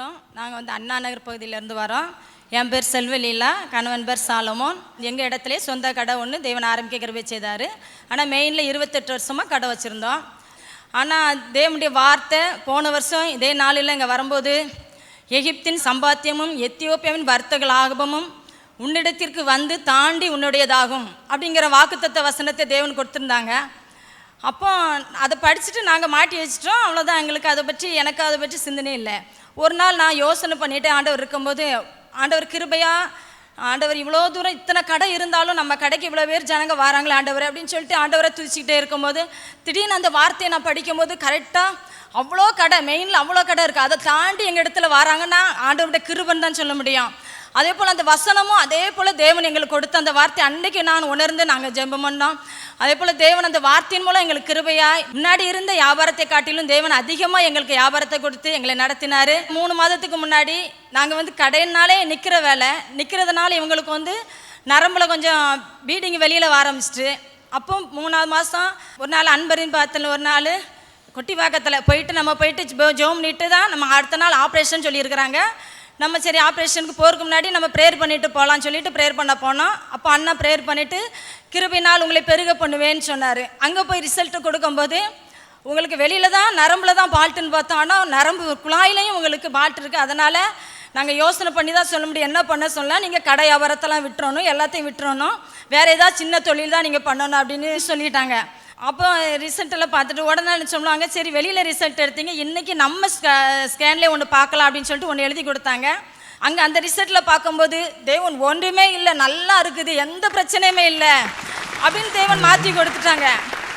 வரோம். நாங்கள் வந்து அண்ணா நகர் பகுதியிலேருந்து வரோம். என் பேர் செல்வலீலா, கணவன் பேர் சாலமோன். எங்கள் இடத்துல சொந்த கடை ஒன்று தேவன் ஆரம்பிக்க கிருபை செய்தார். ஆனால் மெயினில் 28 வருஷமாக கடை வச்சுருந்தோம். ஆனால் தேவனுடைய வார்த்தை போன வருஷம் இதே நாளில் இங்கே வரும்போது, எகிப்தின் சம்பாத்தியமும் எத்தியோப்பியாவின் வர்த்தக லாபமும் உன்னிடத்திற்கு வந்து தாண்டி உன்னுடையதாகும் அப்படிங்கிற வாக்குத்தத்த வசனத்தை தேவன் கொடுத்துருந்தாங்க. அப்போ அதை படிச்சுட்டு நாங்கள் மாட்டி வச்சிட்டோம். அவ்வளோதான். எனக்கு அதை பற்றி சிந்தனை இல்லை. ஒரு நாள் நான் யோசனை பண்ணிவிட்டு ஆண்டவர் இருக்கும்போது, ஆண்டவர் கிருபையா, ஆண்டவர் இவ்வளோ தூரம் இத்தனை கடை இருந்தாலும் நம்ம கடைக்கு இவ்வளோ பேர் ஜனங்க வராங்களே ஆண்டவர் அப்படின்னு சொல்லிட்டு ஆண்டவரை துதிச்சிக்கிட்டே இருக்கும்போது, திடீர்னு அந்த வார்த்தையை நான் படிக்கும்போது கரெக்டாக அவ்வளோ கடை, மெயினில் அவ்வளோ கடை இருக்குது, அதை தாண்டி எங்கள் இடத்துல வராங்கன்னா ஆண்டவருடைய கிருபைன்னு தான் சொல்ல முடியும். அதே போல் அந்த வசனமும் அதே போல் தேவன் எங்களுக்கு கொடுத்த அந்த வார்த்தை அன்றைக்கி நான் உணர்ந்து நாங்கள் ஜெபம் பண்ணோம். அதே போல் தேவன் அந்த வார்த்தையின் மூலம் எங்களுக்கு கிருபையாய் முன்னாடி இருந்த வியாபாரத்தை காட்டிலும் தேவன் அதிகமாக எங்களுக்கு வியாபாரத்தை கொடுத்து எங்களை நடத்தினார். 3 மாதத்துக்கு முன்னாடி நாங்கள் வந்து கடையினாலே நிற்கிறதுனால இவங்களுக்கு வந்து நரம்பில் கொஞ்சம் பீடிங் வெளியில் வர ஆரம்பிச்சிட்டு, அப்போ 3ஆவது மாதம் ஒரு நாள் அன்பரின் பாத்தில் ஒரு நாள் கொட்டி வாக்கத்தில் போயிட்டு ஜோம் நீட்டு தான் நம்ம அடுத்த நாள் ஆப்ரேஷன் சொல்லியிருக்கிறாங்க. நம்ம சரி ஆப்ரேஷனுக்கு போகிறதுக்கு முன்னாடி நம்ம ப்ரேயர் பண்ணிவிட்டு போகலான்னு சொல்லிட்டு ப்ரேயர் பண்ண போனோம். அப்போ அண்ணா ப்ரேயர் பண்ணிவிட்டு கிருபையினால் உங்களை பெருக பண்ணுவேன்னு சொன்னார். அங்கே போய் ரிசல்ட்டு கொடுக்கும்போது, உங்களுக்கு வெளியில் தான் நரம்பில் தான் பால்ட்டுன்னு பார்த்தோம், ஆனால் நரம்பு குழாயிலையும் உங்களுக்கு பால்ட் இருக்குது. அதனால் நாங்கள் யோசனை பண்ணி தான் சொல்ல முடியும், என்ன பண்ண சொல்லலாம், நீங்கள் கடை வியாபாரத்தெல்லாம் விட்டுறணும், எல்லாத்தையும் விட்டுறணும், வேறு ஏதாவது சின்ன தொழில் தான் நீங்கள் பண்ணணும் அப்படின்னு சொல்லிட்டாங்க. அப்போ ரிசல்ட்டெல்லாம் பார்த்துட்டு உடனே சொல்லுவாங்க, சரி வெளியில் ரிசல்ட் எடுத்தீங்க, இன்றைக்கி நம்ம ஸ்கேன்லேயே ஒன்று பார்க்கலாம் அப்படின்னு சொல்லிட்டு ஒன்று எழுதி கொடுத்தாங்க. அங்கே அந்த ரிசல்ட்டில் பார்க்கும்போது தேவன் ஒன்றுமே இல்லை, நல்லா இருக்குது, எந்த பிரச்சனையுமே இல்லை அப்படின்னு தேவன் மாற்றி கொடுத்துட்டாங்க.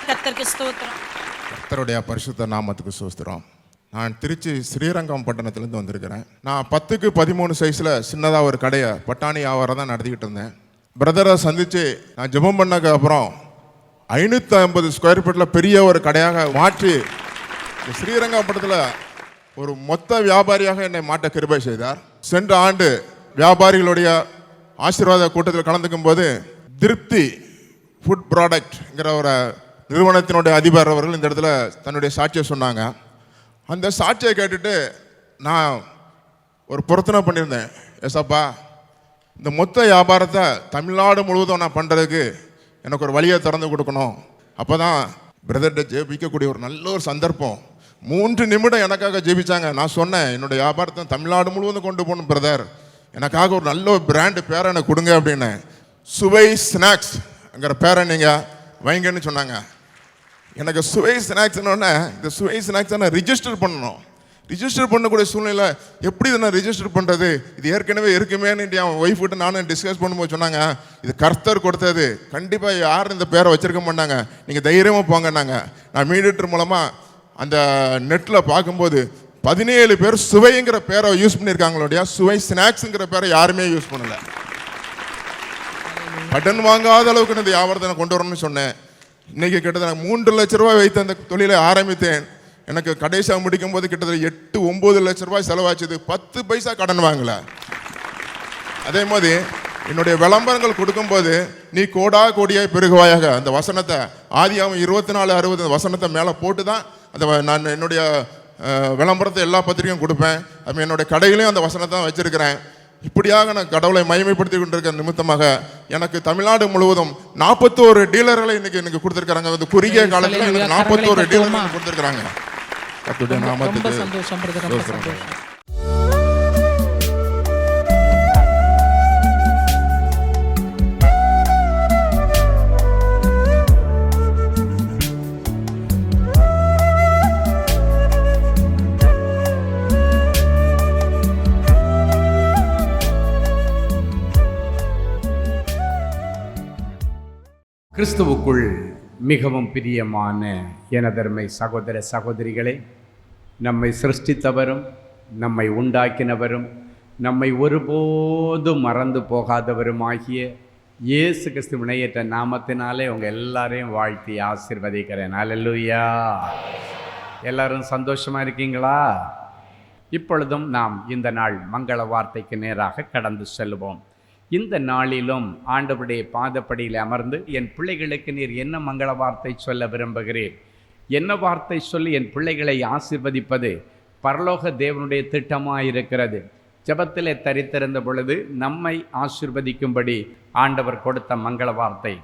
கர்த்தருக்கு ஸ்தோத்திரம். கர்த்தருடைய பரிசுத்த நாமத்துக்கு ஸ்தோத்திரம். நான் திருச்சி ஸ்ரீரங்கம் பட்டணத்துலேருந்து வந்திருக்கிறேன். நான் 10க்கு 13 சைஸில் சின்னதாக ஒரு கடையை பட்டாணி வியாபாரம் தான் நடத்திக்கிட்டு இருந்தேன். பிரதரை சந்தித்து நான் ஜெபம் பண்ணக்கு அப்புறம் 550 ஸ்கொயர் ஃபீட்டில் பெரிய ஒரு கடையாக மாற்றி ஸ்ரீரங்கப்பட்டத்தில் ஒரு மொத்த வியாபாரியாக என்னை மாட்ட கிருபை செய்தார். சென்ற ஆண்டு வியாபாரிகளுடைய ஆசீர்வாத கூட்டத்தில் கலந்துக்கும் போது திருப்தி ஃபுட் ப்ராடக்ட்ங்கிற ஒரு நிறுவனத்தினுடைய அதிபர் அவர்கள் இந்த இடத்துல தன்னுடைய சாட்சியை சொன்னாங்க. அந்த சாட்சியை கேட்டுட்டு நான் ஒரு பொருத்தனை பண்ணியிருந்தேன். ஏசப்பா, இந்த மொத்த வியாபாரத்தை தமிழ்நாடு முழுவதும் நான் பண்ணுறதுக்கு எனக்கு ஒரு வழியை திறந்து கொடுக்கணும். அப்போ தான் பிரதர்கிட்ட ஜெபிக்கக்கூடிய ஒரு நல்ல ஒரு சந்தர்ப்பம். 3 நிமிடம் எனக்காக ஜெபிச்சாங்க. நான் சொன்னேன், என்னுடைய வியாபாரத்தை தமிழ்நாடு முழுவதும் கொண்டு போகணும் பிரதர், எனக்காக ஒரு நல்ல ஒரு பிராண்டு பேரை எனக்கு கொடுங்க அப்படின்னு. சுவை ஸ்நாக்ஸ்ங்கிற பேரை நீங்கள் வைங்கன்னு சொன்னாங்க. எனக்கு சுவை ஸ்நாக்ஸ்னோடனே இந்த சுவை ஸ்நாக்ஸை நான் ரிஜிஸ்டர் பண்ணணும். ரிஜிஸ்டர் பண்ணக்கூடிய சூழ்நிலை எப்படி இதை நான் ரிஜிஸ்டர் பண்ணுறது, இது ஏற்கனவே இருக்குமேன்னு என் ஒய்ஃப் கிட்ட நானும் டிஸ்கஸ் பண்ணும்போது சொன்னாங்க, இது கர்த்தர் கொடுத்தது, கண்டிப்பாக யாரும் இந்த பேரை வச்சிருக்க மாட்டாங்க, நீங்கள் தைரியமாக போங்கன்னாங்க. நான் மீடியேட்டர் மூலமாக அந்த நெட்டில் பார்க்கும்போது 17 பேர் சுவைங்கிற பேரை யூஸ் பண்ணியிருக்காங்களோடைய, சுவை ஸ்நாக்ஸுங்கிற பேரை யாருமே யூஸ் பண்ணலை. கடன் வாங்காத அளவுக்கு இந்த வியாபாரத்தை நான் கொண்டு வரணும்னு சொன்னேன். இன்றைக்கி கிட்டத்தட்ட 3 லட்ச ரூபாய் வைத்து அந்த தொழிலை ஆரம்பித்தேன். எனக்கு கடைசியாக முடிக்கும் போது கிட்டத்தட்ட 8-9 லட்ச ரூபாய் செலவாச்சுது. 10 பைசா கடன் வாங்கல. அதே மாதிரி என்னுடைய விளம்பரங்கள் கொடுக்கும்போது, நீ கோடியாய் பெருகுவாயாக அந்த வசனத்தை ஆதியாகமம் 24:60 வசனத்தை மேலே போட்டு தான் நான் என்னுடைய விளம்பரத்தை எல்லா பத்திரிகையும் கொடுப்பேன். அது என்னுடைய கடையிலையும் அந்த வசனத்தை தான் வச்சிருக்கிறேன். இப்படியாக நான் கடவுளை மகிமைப்படுத்தி கொண்டிருக்கிற நிமித்தமாக எனக்கு தமிழ்நாடு முழுவதும் 41 டீலர்களை இன்னைக்கு எனக்கு கொடுத்துருக்காங்க. அந்த குறுகிய காலத்தில் எனக்கு 41 டீலர்கள் கொடுத்துருக்காங்க. ரொம்ப சந்தோஷம். கிறிஸ்துவுக்குள் மிகவும் பிரியமான எனதருமை சகோதர சகோதரிகளே, நம்மை சிருஷ்டித்தவரும் நம்மை உண்டாக்கினவரும் நம்மை ஒருபோதும் மறந்து போகாதவருமாகிய இயேசு கிறிஸ்து வினையேற்ற நாமத்தினாலே உங்கள் எல்லாரையும் வாழ்த்தி ஆசீர்வதிக்கிறேன். அல்லேலூயா. எல்லாரும் சந்தோஷமாக இருக்கீங்களா? இப்பொழுதும் நாம் இந்த நாள் மங்கள வார்த்தைக்கு நேராக கடந்து செல்வோம். இந்த நாளிலும் ஆண்டவருடைய பாதப்படியில் அமர்ந்து, என் பிள்ளைகளுக்கு நீர் என்ன மங்கள வார்த்தை சொல்ல விரும்புகிறீர், என்ன வார்த்தை சொல்லி என் பிள்ளைகளை ஆசீர்வதிப்பது, பரலோக தேவனுடைய திட்டமாக இருக்கிறது. ஜெபத்திலே தரித்திருந்த பொழுது நம்மை ஆசீர்வதிக்கும்படி ஆண்டவர் கொடுத்த மங்கள வார்த்தை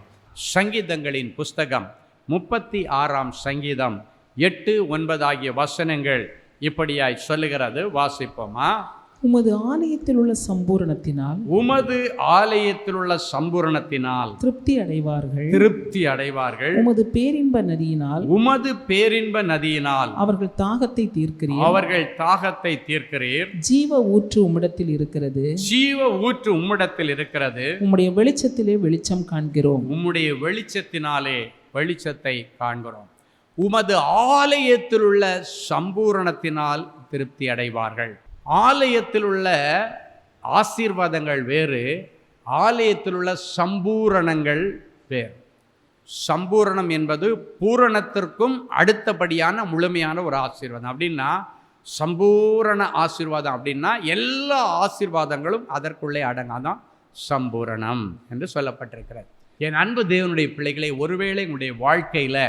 சங்கீதங்களின் புஸ்தகம் 36ஆம் சங்கீதம் 8-9 ஆகிய வசனங்கள் இப்படியாய் சொல்லுகிறது. வாசிப்போமா? உமது ஆலயத்தில் உள்ள சம்பூரணத்தினால் உமது ஆலயத்தில் உள்ள சம்பூரணத்தினால் திருப்தி அடைவார்கள். திருப்தி அடைவார்கள். உமது பேரின்ப நதியினால் உமது பேரின்ப நதியினால் அவர்கள் தாகத்தை தீர்க்கிறீர். அவர்கள் தாகத்தை தீர்க்கிறீர். ஜீவ ஊற்று உம்மிடத்தில் இருக்கிறது. ஜீவ ஊற்று உம்மிடத்தில் இருக்கிறது. உம்முடைய வெளிச்சத்திலே வெளிச்சம் காண்கிறோம். உம்முடைய வெளிச்சத்தினாலே வெளிச்சத்தை காண்கிறோம். உமது ஆலயத்தில் உள்ள சம்பூரணத்தினால் திருப்தி அடைவார்கள். ஆலயத்தில் உள்ள ஆசீர்வாதங்கள் வேறு, ஆலயத்தில் உள்ள சம்பூரணங்கள் வேறு. சம்பூரணம் என்பது பூரணத்திற்கும் அடுத்தபடியான முழுமையான ஒரு ஆசீர்வாதம். அப்படின்னா சம்பூரண ஆசீர்வாதம் அப்படின்னா எல்லா ஆசீர்வாதங்களும் அதற்குள்ளே அடங்காதான் சம்பூரணம் என்று சொல்லப்பட்டிருக்கிறது. என் அன்பு தேவனுடைய பிள்ளைகளை, ஒருவேளை உங்களுடைய வாழ்க்கையில்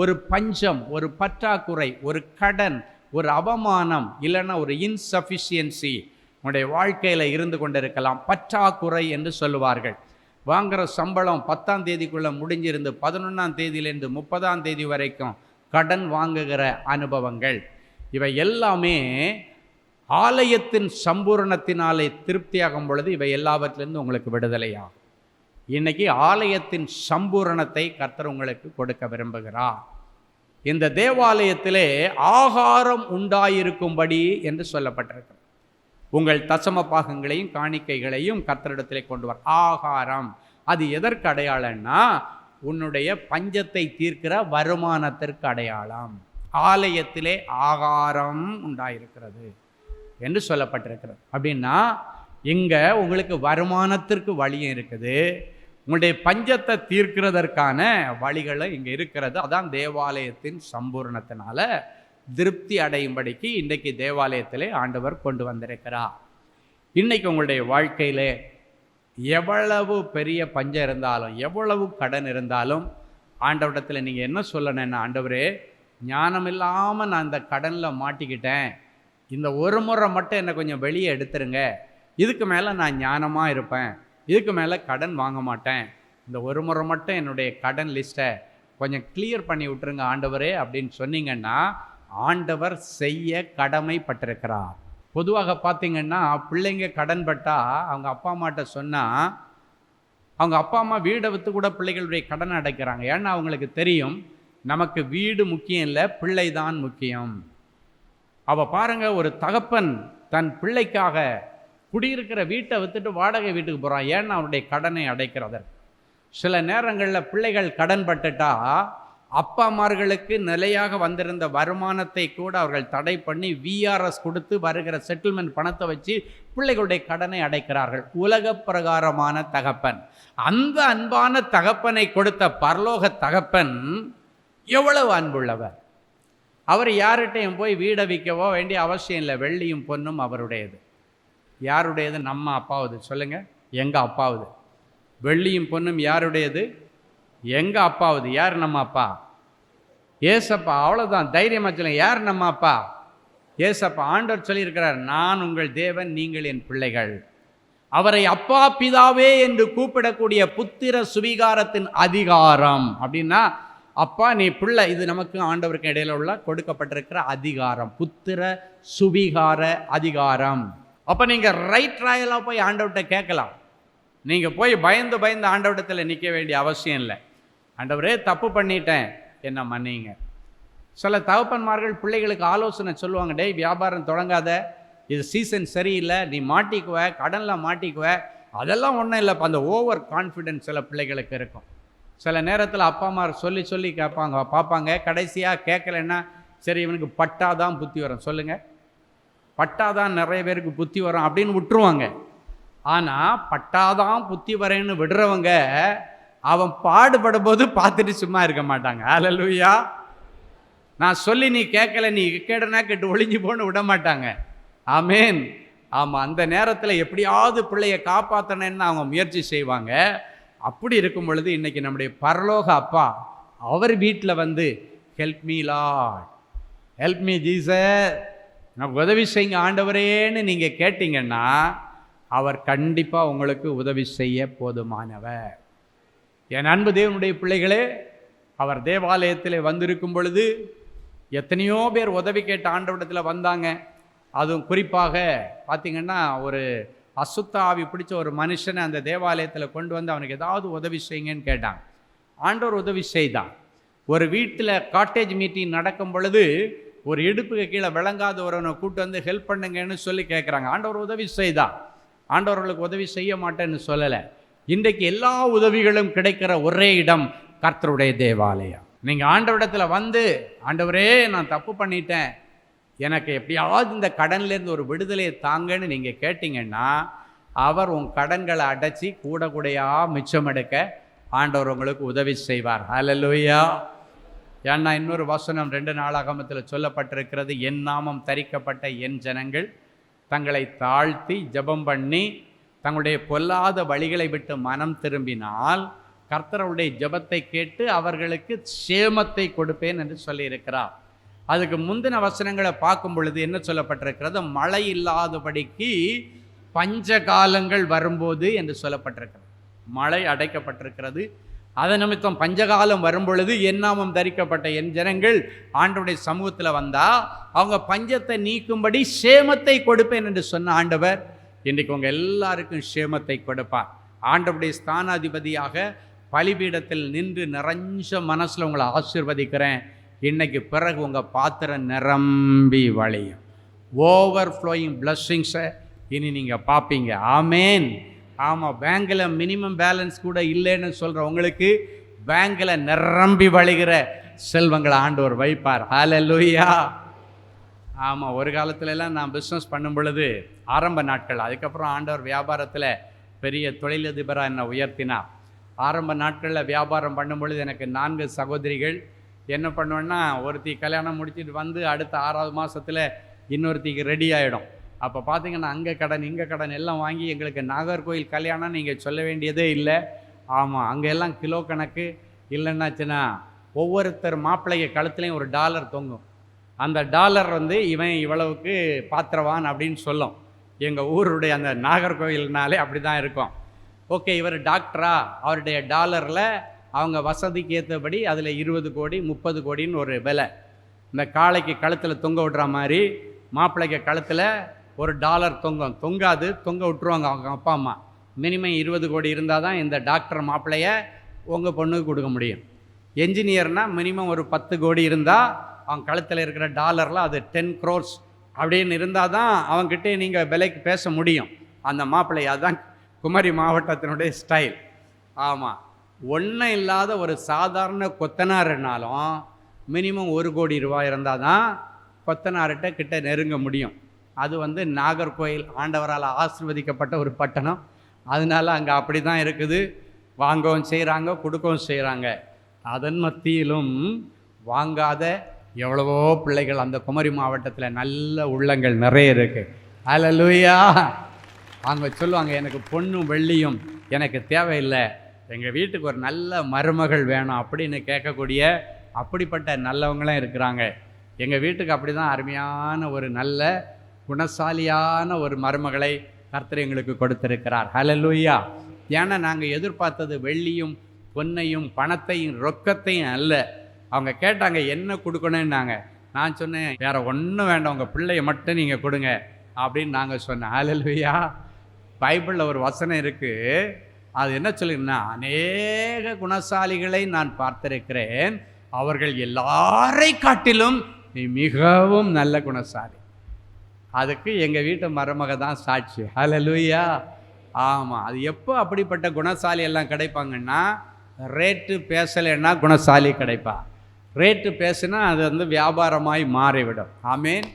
ஒரு பஞ்சம், ஒரு பற்றாக்குறை, ஒரு கடன், ஒரு அவமானம், இல்லைன்னா ஒரு இன்சஃபிஷியன்சி உங்களுடைய வாழ்க்கையில் இருந்து கொண்டிருக்கலாம். பற்றாக்குறை என்று சொல்லுவார்கள். வாங்குகிற சம்பளம் 10ஆம் தேதிக்குள்ளே முடிஞ்சிருந்து 11ஆம் தேதியிலேருந்து 30ஆம் தேதி வரைக்கும் கடன் வாங்குகிற அனுபவங்கள், இவை எல்லாமே ஆலயத்தின் சம்பூரணத்தினாலே திருப்தியாகும் பொழுது இவை எல்லாவற்றிலிருந்து உங்களுக்கு விடுதலையாகும். இன்னைக்கு ஆலயத்தின் சம்பூரணத்தை கர்த்தர் உங்களுக்கு கொடுக்க விரும்புகிறார். இந்த தேவாலயத்திலே ஆகாரம் உண்டாயிருக்கும்படி என்று சொல்லப்பட்டிருக்கு. உங்கள் தசம பாகங்களையும் காணிக்கைகளையும் கர்த்தரிடத்திலே கொண்டு வர ஆகாரம். அது எதற்கு அடையாளம்னா உன்னுடைய பஞ்சத்தை தீர்க்கிற வருமானத்திற்கு அடையாளம். ஆலயத்திலே ஆகாரம் உண்டாயிருக்கிறது என்று சொல்லப்பட்டிருக்கிறது. அப்படின்னா இங்கே உங்களுக்கு வருமானத்திற்கு வழியும் இருக்குது, உங்களுடைய பஞ்சத்தை தீர்க்கிறதற்கான வழிகளும் இங்கே இருக்கிறது. அதான் தேவாலயத்தின் சம்பூர்ணத்தினால திருப்தி அடையும்படிக்கு இன்றைக்கு தேவாலயத்திலே ஆண்டவர் கொண்டு வந்திருக்கிறார். இன்றைக்கி உங்களுடைய வாழ்க்கையில் எவ்வளவு பெரிய பஞ்சம் இருந்தாலும், எவ்வளவு கடன் இருந்தாலும் ஆண்டவரிடத்தில் நீங்கள் என்ன சொல்லணும்னா, ஆண்டவரே ஞானம் இல்லாமல் நான் இந்த கடனில் மாட்டிக்கிட்டேன், இந்த ஒரு முறை மட்டும் என்னை கொஞ்சம் வெளியே எடுத்துருங்க, இதுக்கு மேலே நான் ஞானமாக இருப்பேன், இதுக்கு மேலே கடன் வாங்க மாட்டேன், இந்த ஒரு முறை மட்டும் என்னுடைய கடன் லிஸ்ட்டை கொஞ்சம் கிளியர் பண்ணி விட்டுருங்க ஆண்டவரே அப்படின்னு சொன்னீங்கன்னா ஆண்டவர் செய்ய கடமைப்பட்டிருக்கிறார். பொதுவாக பார்த்திங்கன்னா பிள்ளைங்க கடன் பட்டால் அவங்க அப்பா அம்மாட்ட சொன்னால் அவங்க அப்பா அம்மா வீடை விற்று கூட பிள்ளைகளுடைய கடனை அடைக்கிறாங்க. ஏன்னா அவங்களுக்கு தெரியும் நமக்கு வீடு முக்கியம் இல்லை, பிள்ளை தான் முக்கியம். அவள் பாருங்கள், ஒரு தகப்பன் தன் பிள்ளைக்காக குடியிருக்கிற வீட்டை விற்றுட்டு வாடகை வீட்டுக்கு போகிறான். ஏன்னா அவனுடைய கடனை அடைக்கிறதற்கு. சில நேரங்களில் பிள்ளைகள் கடன் பட்டுட்டா அப்பா அம்மார்களுக்கு நிலையாக வந்திருந்த வருமானத்தை கூட அவர்கள் தடை பண்ணி விஆர்எஸ் கொடுத்து வருகிற செட்டில்மெண்ட் பணத்தை வச்சு பிள்ளைகளுடைய கடனை அடைக்கிறார்கள். உலக பிரகாரமான தகப்பன். அந்த அன்பான தகப்பனை கொடுத்த பரலோக தகப்பன் எவ்வளவு அன்புள்ளவர்! அவர் யார்கிட்டையும் போய் வீடை விற்கவோ வேண்டிய அவசியம் இல்லை. வெள்ளியும் பொன்னும் அவருடையது. யாருடையது? நம்ம அப்பாவுது. சொல்லுங்கள், எங்கள் அப்பாவுது. வெள்ளியும் பொன்னும் யாருடையது? எங்கள் அப்பாவுது. யார் நம்ம அப்பா? ஏசப்பா. அவ்வளோதான், தைரியமாக சொல்லுங்க. யார் நம்ம அப்பா? ஏசப்பா. ஆண்டவர் சொல்லியிருக்கிறார், நான் உங்கள் தேவன், நீங்கள் என் பிள்ளைகள். அவரை அப்பா பிதாவே என்று கூப்பிடக்கூடிய புத்திர சுவிகாரத்தின் அதிகாரம். அப்படின்னா அப்பா நீ பிள்ளை, இது நமக்கு ஆண்டவருக்கு இடையில உள்ள கொடுக்கப்பட்டிருக்கிற அதிகாரம், புத்திர சுவிகார அதிகாரம். அப்போ நீங்கள் ரைட் ராயலாக போய் ஆண்டவர்கிட்ட கேட்கலாம். நீங்கள் போய் பயந்து பயந்து ஆண்டவரிடத்தில் நிற்க வேண்டிய அவசியம் இல்லை. ஆண்டவரே தப்பு பண்ணிட்டேன், என்ன மன்னிங்க. சில தகப்பன்மார்கள் பிள்ளைகளுக்கு ஆலோசனை சொல்லுவாங்க, டேய் வியாபாரம் தொடங்காத, இது சீசன் சரியில்லை, நீ மாட்டிக்குவ, கடனில் மாட்டிக்குவ. அதெல்லாம் ஒன்றும் இல்லைப்பா. அந்த ஓவர் கான்ஃபிடென்ஸ் சில பிள்ளைகளுக்கு இருக்கும். சில நேரத்தில் அப்பா அம்மா சொல்லி சொல்லி கேட்பாங்க, பார்ப்பாங்க, கடைசியாக கேட்கலன்னா சரி இவனுக்கு பட்டாதான் புத்தி வரும். சொல்லுங்கள், பட்டாதான் நிறைய பேருக்கு புத்தி வரும் அப்படின்னு விட்டுருவாங்க. ஆனால் பட்டாதான் புத்தி வரேன்னு விடுறவங்க அவன் பாடுபடும் போது பார்த்துட்டு சும்மா இருக்க மாட்டாங்க. ஹல்லேலூயா. நான் சொல்லி நீ கேட்கல, நீ கேடனா கேட்டு ஒளிஞ்சு போன்னு விட மாட்டாங்க. ஆமேன். ஆமாம், அந்த நேரத்தில் எப்படியாவது பிள்ளையை காப்பாற்றணுன்னு அவங்க முயற்சி செய்வாங்க. அப்படி இருக்கும் பொழுது இன்றைக்கி நம்முடைய பரலோக அப்பா அவர் வீட்டில் வந்து help me Lord, help me Jesus, எனக்கு உதவி செய்யுங்க ஆண்டவரேன்னு நீங்கள் கேட்டிங்கன்னா அவர் கண்டிப்பாக உங்களுக்கு உதவி செய்ய போதுமானவர். என் அன்பு தேவனுடைய பிள்ளைகளே, அவர் தேவாலயத்தில் வந்திருக்கும் பொழுது எத்தனையோ பேர் உதவி கேட்ட ஆண்டவரிடத்தில் வந்தாங்க. அதுவும் குறிப்பாக பார்த்திங்கன்னா ஒரு அசுத்த ஆவி பிடிச்ச ஒரு மனுஷனை அந்த தேவாலயத்தில் கொண்டு வந்து அவனுக்கு ஏதாவது உதவி செய்யுங்கன்னு கேட்டாங்க. ஆண்டவர் உதவி செய்தான். ஒரு வீட்டில் காட்டேஜ் மீட்டிங் நடக்கும் பொழுது ஒரு இடுப்புக்கு கீழே விளங்காத ஒருவனை கூட்டு வந்து ஹெல்ப் பண்ணுங்கன்னு சொல்லி கேட்குறாங்க. ஆண்டவர் உதவி செய்தான். ஆண்டவர்களுக்கு உதவி செய்ய மாட்டேன்னு சொல்லலை. இன்றைக்கு எல்லா உதவிகளும் கிடைக்கிற ஒரே இடம் கர்த்தருடைய தேவாலயம். நீங்கள் ஆண்டவரிடத்தில் வந்து ஆண்டவரே நான் தப்பு பண்ணிட்டேன், எனக்கு எப்படியாவது இந்த கடன்லேருந்து ஒரு விடுதலையை தாங்கன்னு நீங்கள் கேட்டிங்கன்னா அவர் உன் கடன்களை அடைச்சி கூட கூடையா மிச்சம் எடுக்க ஆண்டவர் உங்களுக்கு உதவி செய்வார். ஹல்லேலூயா. ஏன்னா இன்னொரு வசனம் 2 நாளாகமத்தில் சொல்லப்பட்டிருக்கிறது, என் நாமம் தரிக்கப்பட்ட என் ஜனங்கள் தங்களை தாழ்த்தி ஜெபம் பண்ணி தங்களுடைய பொல்லாத வழிகளை விட்டு மனம் திரும்பினால் கர்த்தருடைய ஜெபத்தை கேட்டு அவர்களுக்கு சேமத்தை கொடுப்பேன் என்று சொல்லியிருக்கிறார். அதுக்கு முந்தின வசனங்களை பார்க்கும் பொழுது என்ன சொல்லப்பட்டிருக்கிறது, மழை இல்லாதபடிக்கு பஞ்ச காலங்கள் வரும்போது என்று சொல்லப்பட்டிருக்கிறது. மழை அடைக்கப்பட்டிருக்கிறது. அதன் நிமித்தம் பஞ்சகாலம் வரும்பொழுது என் நாமம் தரிக்கப்பட்ட என் ஜனங்கள் ஆண்டவருடைய சமூகத்தில் வந்தால் அவங்க பஞ்சத்தை நீக்கும்படி சேமத்தை கொடுப்பேன் என்று சொன்ன ஆண்டவர் இன்றைக்கு உங்கள் எல்லாருக்கும் சேமத்தை கொடுப்பார். ஆண்டவருடைய ஸ்தானாதிபதியாக பலிபீடத்தில் நின்று நிறைஞ்ச மனசில் உங்களை ஆசீர்வதிக்கிறேன். இன்னைக்கு பிறகு உங்கள் பாத்திரம் நிரம்பி வழியும். ஓவர் ஃப்ளோயிங் பிளஸ்ஸிங்ஸை இனி நீங்கள் பார்ப்பீங்க. ஆமேன். ஆமாம், பேங்கில் மினிமம் பேலன்ஸ் கூட இல்லைன்னு சொல்கிற உங்களுக்கு பேங்கில் நிரம்பி வழிகிற செல்வங்களை ஆண்டவர் வைப்பார். ஹல்லேலூயா. ஆமாம், ஒரு காலத்துலலாம் நான் பிஸ்னஸ் பண்ணும் பொழுது ஆரம்ப நாட்கள், அதுக்கப்புறம் ஆண்டவர் வியாபாரத்தில் பெரிய தொழிலதிபராக என்னை உயர்த்தினார். ஆரம்ப நாட்களில் வியாபாரம் பண்ணும் பொழுது எனக்கு 4 சகோதரிகள். என்ன பண்ணுவேன்னா, ஒருத்தி கல்யாணம் முடிச்சுட்டு வந்து அடுத்த 6வது மாதத்தில் இன்னொருத்திக்கு ரெடி ஆகிடும். அப்போ பார்த்தீங்கன்னா அங்கே கடன் இங்கே கடன் எல்லாம் வாங்கி எங்களுக்கு நாகர்கோயில் கல்யாணம் நீங்கள் சொல்ல வேண்டியதே இல்லை. ஆமாம், அங்கே எல்லாம் கிலோ கணக்கு. இல்லைன்னாச்சுன்னா ஒவ்வொருத்தர் மாப்பிள்ளைய கழுத்துலேயும் ஒரு டாலர் தொங்கும். அந்த டாலர் வந்து இவன் இவ்வளவுக்கு பாத்திரவான் அப்படின்னு சொல்லும். எங்கள் ஊருடைய அந்த நாகர்கோயில்னாலே அப்படி தான் இருக்கும். ஓகே, இவர் டாக்டரா, அவருடைய டாலரில் அவங்க வசதிக்கு ஏற்றபடி அதில் 20 கோடி 30 கோடின்னு ஒரு விலை. இந்த காளைக்கு கழுத்தில் தொங்க விடுற மாதிரி மாப்பிள்ளைக்கு கழுத்தில் ஒரு டாலர் தொங்காது, தொங்க விட்டுருவாங்க அவங்க அப்பா அம்மா. மினிமம் 20 கோடி இருந்தால் தான் இந்த டாக்டர் மாப்பிள்ளைய உங்கள் பொண்ணுக்கு கொடுக்க முடியும். என்ஜினியர்னால் மினிமம் ஒரு 10 கோடி இருந்தால் அவங்க கழுத்தில் இருக்கிற டாலரில் அது 10 crores அப்படின்னு இருந்தால் தான் அவங்ககிட்டே நீங்கள் விலைக்கு பேச முடியும் அந்த மாப்பிள்ளைய. அதுதான் குமரி மாவட்டத்தினுடைய ஸ்டைல். ஆமாம், ஒன்றும் இல்லாத ஒரு சாதாரண கொத்தனாருனாலும் மினிமம் 1 கோடி ரூபாய் இருந்தால் தான் கொத்தனார்கிட்ட கிட்ட நெருங்க முடியும். அது வந்து நாகர்கோயில் ஆண்டவரால் ஆசீர்வதிக்கப்பட்ட ஒரு பட்டணம். அதனால அங்கே அப்படி தான் இருக்குது. வாங்கவும் செய்கிறாங்க, கொடுக்கவும் செய்கிறாங்க. அதன் மத்தியிலும் வாங்காத எவ்வளவோ பிள்ளைகள் அந்த குமரி மாவட்டத்தில் நல்ல உள்ளங்கள் நிறைய இருக்குது. ஹல்லேலூயா. அவங்க சொல்லுவாங்க, எனக்கு பொண்ணும் வெள்ளியும் எனக்கு தேவையில்லை, எங்கள் வீட்டுக்கு ஒரு நல்ல மருமகள் வேணும் அப்படின்னு கேட்கக்கூடிய அப்படிப்பட்ட நல்லவங்களும் இருக்கிறாங்க. எங்கள் வீட்டுக்கு அப்படி தான் அருமையான ஒரு நல்ல குணசாலியான ஒரு மருமகளை கர்த்தர் எங்களுக்கு கொடுத்திருக்கிறார். ஹல்லேலூயா. ஏன்னா நாங்கள் எதிர்பார்த்தது வெள்ளியும் பொன்னையும் பணத்தையும் ரொக்கத்தையும் அல்ல. அவங்க கேட்டாங்க என்ன கொடுக்கணுன்னாங்க. நான் சொன்னேன், வேறு ஒன்றும் வேண்டாம், உங்கள் பிள்ளைய மட்டும் நீங்கள் கொடுங்க அப்படின்னு நாங்கள் சொன்னேன். ஹல்லேலூயா. பைபிளில் ஒரு வசனம் இருக்குது. அது என்ன சொல்லுங்கன்னா, அநேக குணசாலிகளை நான் பார்த்திருக்கிறேன், அவர்கள் எல்லாரை காட்டிலும் நீ மிகவும் நல்ல குணசாலி. அதுக்கு எங்கள் வீட்டு மருமக தான் சாட்சி. ஹல்லேலூயா. ஆமாம், அது எப்போ அப்படிப்பட்ட குணசாலி எல்லாம் கிடைப்பாங்கன்னா, ரேட்டு பேசலைன்னா குணசாலி கிடைப்பா. ரேட்டு பேசுனா அது வந்து வியாபாரமாய் மாறிவிடும். ஆமேன்.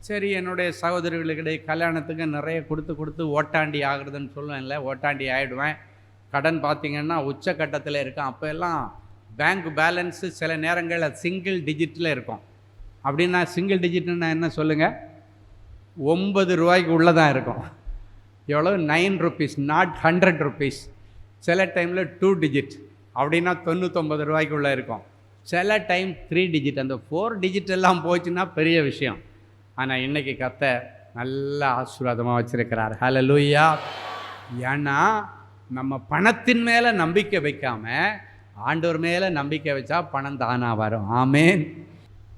சரி, என்னுடைய சகோதரிகளுக்கிடையே கல்யாணத்துக்கு நிறைய கொடுத்து ஓட்டாண்டி ஆகுறதுன்னு சொல்லுவேன்ல, ஓட்டாண்டி ஆகிடுவேன். கடன் பார்த்திங்கன்னா உச்சக்கட்டத்தில் இருக்கும். அப்போ எல்லாம் பேங்க் பேலன்ஸு சில நேரங்களில் சிங்கிள் டிஜிட்டில் இருக்கும். அப்படின்னா சிங்கிள் டிஜிட்னா என்ன சொல்லுங்கள், 9 ரூபாய்க்கு உள்ளே தான் இருக்கும். எவ்வளோ 9 rupees, நாட் 100 rupees. சில டைமில் 2 digit அப்படின்னா 99 ரூபாய்க்கு உள்ளே இருக்கும். சில டைம் 3 digit. அந்த 4 digit எல்லாம் போச்சுன்னா பெரிய விஷயம். ஆனால் இன்னைக்கு கர்த்தர் நல்ல ஆசீர்வாதமாக வச்சிருக்கிறார். ஹல்லேலூயா. ஏன்னா நம்ம பணத்தின் மேலே நம்பிக்கை வைக்காம ஆண்டவர் மேலே நம்பிக்கை வச்சா பணம் தானாக வரும். ஆமேன்.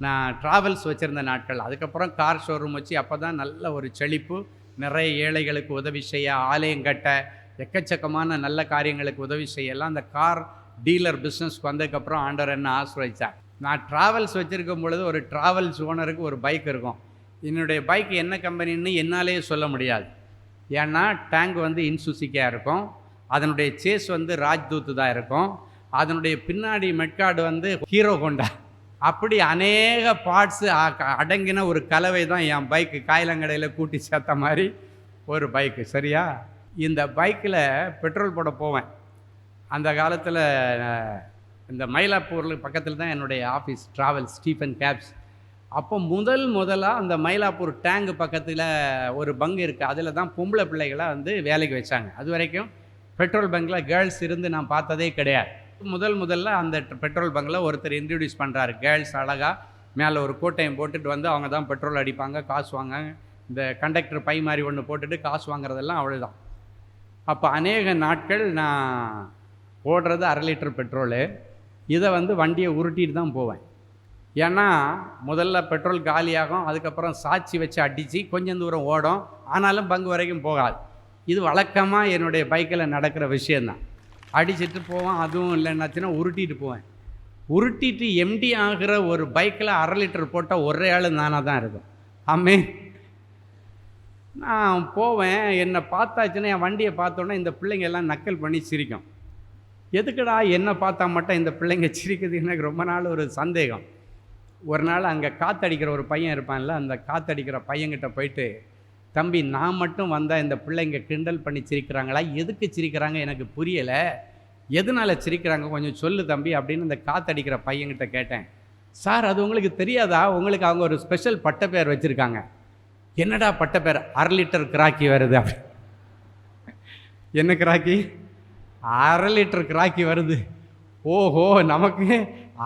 நான் ட்ராவல்ஸ் வச்சுருந்த நாட்கள், அதுக்கப்புறம் கார் ஷோரூம் வச்சு அப்போ தான் நல்ல ஒரு செழிப்பு, நிறைய ஏழைகளுக்கு உதவி செய்ய, ஆலயம் கட்ட, எக்கச்சக்கமான நல்ல காரியங்களுக்கு உதவி செய்யலாம். அந்த கார் டீலர் பிஸ்னஸ்க்கு வந்ததுக்கப்புறம் ஆண்டவர் என்ன ஆசீர்வதிச்சார். நான் ட்ராவல்ஸ் வச்சுருக்கும் பொழுது ஒரு ட்ராவல்ஸ் ஓனருக்கு ஒரு பைக் இருக்கும். என்னுடைய பைக் என்ன கம்பெனின்னு என்னாலேயே சொல்ல முடியாது. ஏன்னா டேங்க் வந்து இன்சுசிக்காக இருக்கும், அதனுடைய சேஸ் வந்து ராஜ்தூத்து தான் இருக்கும், அதனுடைய பின்னாடி மெட்கார்டு வந்து ஹீரோ ஹோண்டா. அப்படி அநேக பார்ட்ஸு அடங்கின ஒரு கலவை தான் என் பைக்கு. காயிலங்கடையில் கூட்டி சேர்த்த மாதிரி ஒரு பைக்கு. சரியா? இந்த பைக்கில் பெட்ரோல் போட போவேன். அந்த காலத்தில் இந்த மயிலாப்பூரில் பக்கத்தில் தான் என்னுடைய ஆஃபீஸ், ட்ராவல்ஸ் ஸ்டீஃபன் கேப்ஸ். அப்போ முதலாக அந்த மயிலாப்பூர் டேங்கு பக்கத்தில் ஒரு பங்கு இருக்குது, அதில் தான் பொம்பளை பிள்ளைகளை வந்து வேலைக்கு வச்சாங்க. அது வரைக்கும் பெட்ரோல் பங்கில் கேர்ள்ஸ் இருந்து நான் பார்த்ததே கிடையாது. முதல்ல அந்த பெட்ரோல் பங்கில் ஒருத்தர் இன்ட்ரடியூஸ் பண்ணுறாரு. கேர்ள்ஸ் அழகாக மேலே ஒரு கோட்டையும் போட்டுட்டு வந்து அவங்க தான் பெட்ரோல் அடிப்பாங்க, காசு வாங்க. இந்த கண்டக்டர் பை மாதிரி ஒன்று போட்டுட்டு காசு வாங்குறதெல்லாம் அவ்வளோதான். அப்போ அநேக நாட்கள் நான் ஓடுறது 1/2 லிட்டர் பெட்ரோலு. இதை வந்து வண்டியை உருட்டிட்டு தான் போவேன். ஏன்னா முதல்ல பெட்ரோல் காலியாகும், அதுக்கப்புறம் சாட்சி வச்சு அடித்து கொஞ்சம் தூரம் ஓடும், ஆனாலும் பங்கு வரைக்கும் போகாது. இது வழக்கமாக என்னுடைய பைக்கில் நடக்கிற விஷயந்தான். அடிச்சுட்டு போவேன், அதுவும் இல்லைன்னாச்சுன்னா உருட்டிட்டு போவேன். உருட்டிட்டு எம்டி ஆகிற ஒரு பைக்கில் 1/2 லிட்டர் போட்டால் ஒரே ஆள் நானாக தான் இருக்கும். ஆமே. நான் போவேன், என்னை பார்த்தாச்சுன்னா என் வண்டியை பார்த்தோன்னே இந்த பிள்ளைங்க எல்லாம் நக்கல் பண்ணி சிரிக்கும். எதுக்குடா என்னை பார்த்தா மட்டும் இந்த பிள்ளைங்க சிரிக்குது? எனக்கு ரொம்ப நாள் ஒரு சந்தேகம். ஒரு நாள் அங்கே காற்றடிக்கிற ஒரு பையன் இருப்பான்ல, அந்த காற்றடிக்கிற பையன்கிட்ட போயிட்டு, தம்பி நான் மட்டும் வந்தால் இந்த பிள்ளைங்க கிண்டல் பண்ணி சிரிக்கிறாங்களா, எதுக்கு சிரிக்கிறாங்க எனக்கு புரியலை, எதனால் சிரிக்கிறாங்க கொஞ்சம் சொல்லு தம்பி அப்படின்னு அந்த காற்றடிக்கிற பையன்கிட்ட கேட்டேன். சார் அது உங்களுக்கு தெரியாதா, உங்களுக்கு அவங்க ஒரு ஸ்பெஷல் பட்டப்பேர் வச்சுருக்காங்க. என்னடா பட்டப்பேர்? 1/2 லிட்டர் கிராக்கி வருது. அப்படி என்ன கிராக்கி? 1/2 லிட்டர் கிராக்கி வருது. ஓஹோ, நமக்கு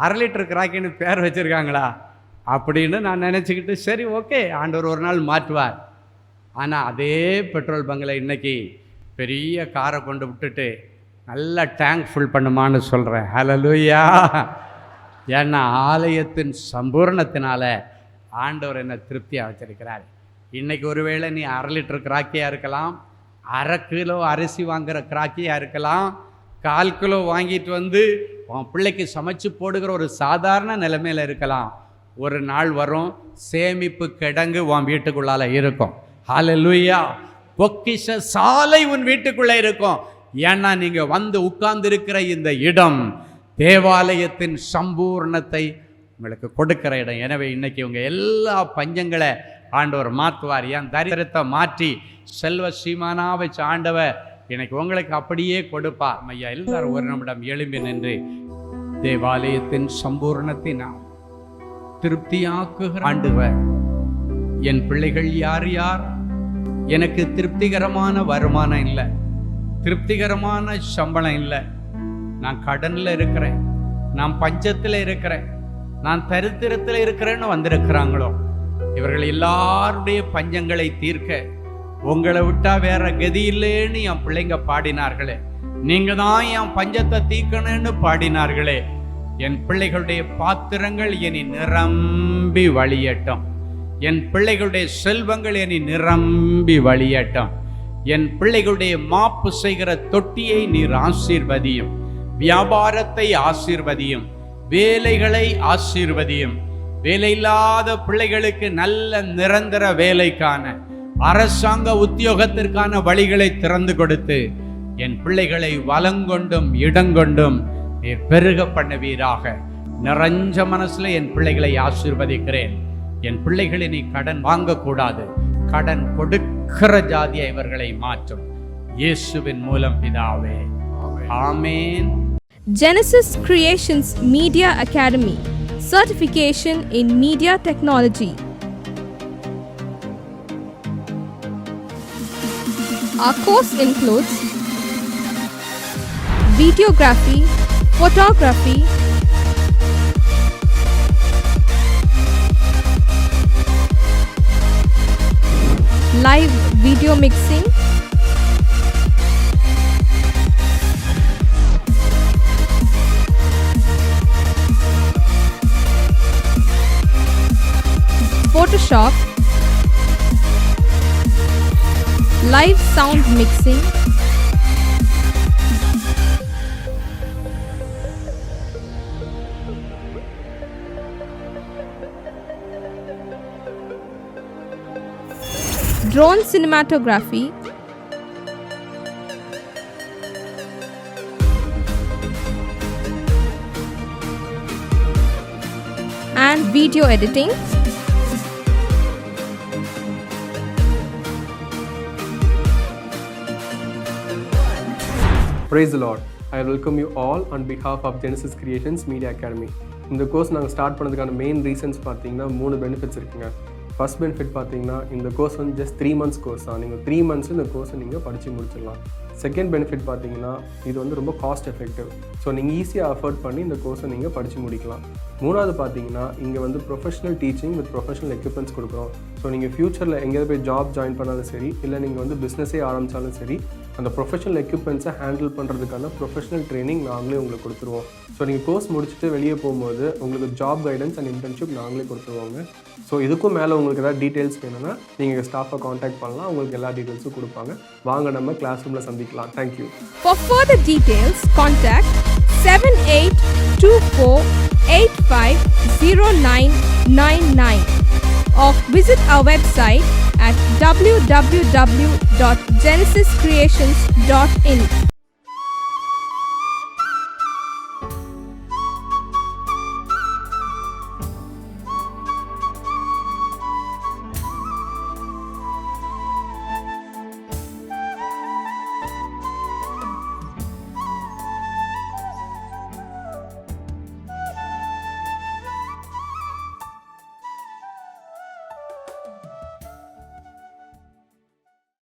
1/2 லிட்டர் கிராக்கின்னு பேர் வச்சுருக்காங்களா அப்படின்னு நான் நினச்சிக்கிட்டு, சரி ஓகே ஆண்டவர் ஒரு நாள் மாற்றுவார். ஆனால் அதே பெட்ரோல் பங்கில் இன்றைக்கி பெரிய காரை கொண்டு விட்டுட்டு நல்லா டேங்க் ஃபுல் பண்ணுமான்னு சொல்கிறேன். ஹல்லேலூயா. ஏன்னா ஆலயத்தின் சம்பூர்ணத்தினால ஆண்டவர் என்னை திருப்தியாக வச்சிருக்கிறார். இன்றைக்கி ஒருவேளை நீ 1/2 லிட்டர் கிராக்கியாக இருக்கலாம், 1/2 கிலோ அரிசி வாங்குகிற கிராக்கியாக இருக்கலாம், 1/4 கிலோ வாங்கிட்டு வந்து உன் பிள்ளைக்கு சமைச்சு போடுகிற ஒரு சாதாரண நிலைமையில் இருக்கலாம். ஒரு நாள் வரும், சேமிப்பு கிடங்கு உன் வீட்டுக்குள்ளால இருக்கும். ஹல்லேலூயா. பொக்கிஷ சாலை உன் வீட்டுக்குள்ளே இருக்கும். ஏன்னா நீங்கள் வந்து உட்கார்ந்திருக்கிற இந்த இடம் தேவாலயத்தின் சம்பூர்ணத்தை உங்களுக்கு கொடுக்கிற இடம். எனவே இன்னைக்கு உங்கள் எல்லா பஞ்சங்களை ஆண்டவர் மாற்றுவார். என் தரித்திரத்தை மாற்றி செல்வ சீமானா வச்சு ஆண்டவர் இன்னைக்கு உங்களுக்கு அப்படியே கொடுப்பார். ஐயா எல்லாரும் ஒரு நிமிடம் எழும்பி நின்று தேவாலயத்தின் சம்பூர்ணத்தை நாம் திருப்தியாக்குகிற ஆண்டவர், என் பிள்ளைகள் யார் யார்? எனக்கு திருப்திகரமான வருமானம் இல்லை, திருப்திகரமான சம்பளம் இல்லை, நான் கடனில் இருக்கிறேன், நான் பஞ்சத்தில் இருக்கிறேன், நான் தரித்திரத்தில் இருக்கிறேன்னு வந்திருக்கிறாங்களோ, இவர்கள் எல்லாருடைய பஞ்சங்களை தீர்க்க உங்களை விட்டா வேற கதி இல்லைன்னு என் பிள்ளைங்க பாடினார்களே, நீங்க தான் என் பஞ்சத்தை தீர்க்கணும்னு பாடினார்களே. என் பிள்ளைகளுடைய பாத்திரங்கள் இனி நிரம்பி வழியட்டும், என் பிள்ளைகளுடைய செல்வங்கள் இனி நிரம்பி வழியட்டும், என் பிள்ளைகளுடைய மாப்பு செய்கிற தொட்டியை நீர் ஆசீர்வதியும், வியாபாரத்தை ஆசீர்வதியும், வேலைகளை ஆசீர்வதியும், வேலையில்லாத பிள்ளைகளுக்கு நல்ல நிரந்தர வேலைக்கான அரசாங்க உத்தியோகத்திற்கான வழிகளை திறந்து கொடுத்து என் பிள்ளைகளை வலங்கொண்டும் இடங்கொண்டும் நீர் பெருக பண்ணுவீராக. நிறைஞ்ச மனசுல என் பிள்ளைகளை ஆசீர்வதிக்கிறேன். என் பிள்ளைகளை நீ கடன் வாங்கக்கூடாது, கடன் கொடுக்கிற ஜாதியை இவர்களை மாற்றும். இயேசுவின் மூலம் பிதாவே, ஆமென். Genesis Creations Media Academy, certification in media technology. Our course includes videography, photography, live video mixing, Photoshop, live sound mixing, drone cinematography, and video editing. Praise the Lord. I welcome you all on behalf of Genesis Creations Media Academy. இந்த course நாங்கள் start பண்ணதுக்கான main reasons பார்த்தீங்கன்னா 3 benefits இருக்குங்க. First benefit பார்த்தீங்கன்னா இந்த course வந்து just 3 months course தான். நீங்கள் 3 months இந்த கோர்ஸை நீங்கள் படித்து முடிச்சிடலாம். செகண்ட் பெனிஃபிட் பார்த்தீங்கன்னா இது வந்து ரொம்ப காஸ்ட் எஃபெக்டிவ். ஸோ நீங்கள் ஈஸியாக அஃபோர்ட் பண்ணி இந்த கோர்ஸை நீங்கள் படித்து முடிக்கலாம். மூணாவது பார்த்தீங்கன்னா இங்கே வந்து professional teaching with professional equipments கொடுக்குறோம். ஸோ நீங்கள் ஃப்யூச்சரில் எங்கேயாவது போய் ஜாப் ஜாயின் பண்ணாலும் சரி, இல்லை நீங்கள் வந்து பிஸ்னஸே ஆரம்பித்தாலும் சரி, அந்த ப்ரொஃபஷனல் எக்யூப்மெண்ட்ஸை ஹேண்டில் பண்ணுறதுக்கான ப்ரொஃபஷனல் ட்ரைனிங் நாங்களே உங்களுக்கு கொடுத்துருவோம். ஸோ நீங்கள் கோர்ஸ் முடிச்சுட்டு வெளியே போகும்போது உங்களுக்கு ஜாப் கைடன்ஸ் அண்ட் இன்டர்ன்ஷிப் நாங்களே கொடுத்துருவோங்க. ஸோ இதுக்கும் மேலே உங்களுக்கு ஏதாவது டீட்டெயில்ஸ் வேணும்னா நீங்கள் ஸ்டாஃபை காண்டாக்ட் பண்ணலாம். உங்களுக்கு எல்லா டீட்டெயில்ஸும் கொடுப்பாங்க. வாங்க நம்ம கிளாஸ் ரூமில் சந்திக்கலாம். Thank you. For further details, contact 7824850999 or visit our website at www.genesiscreations.in.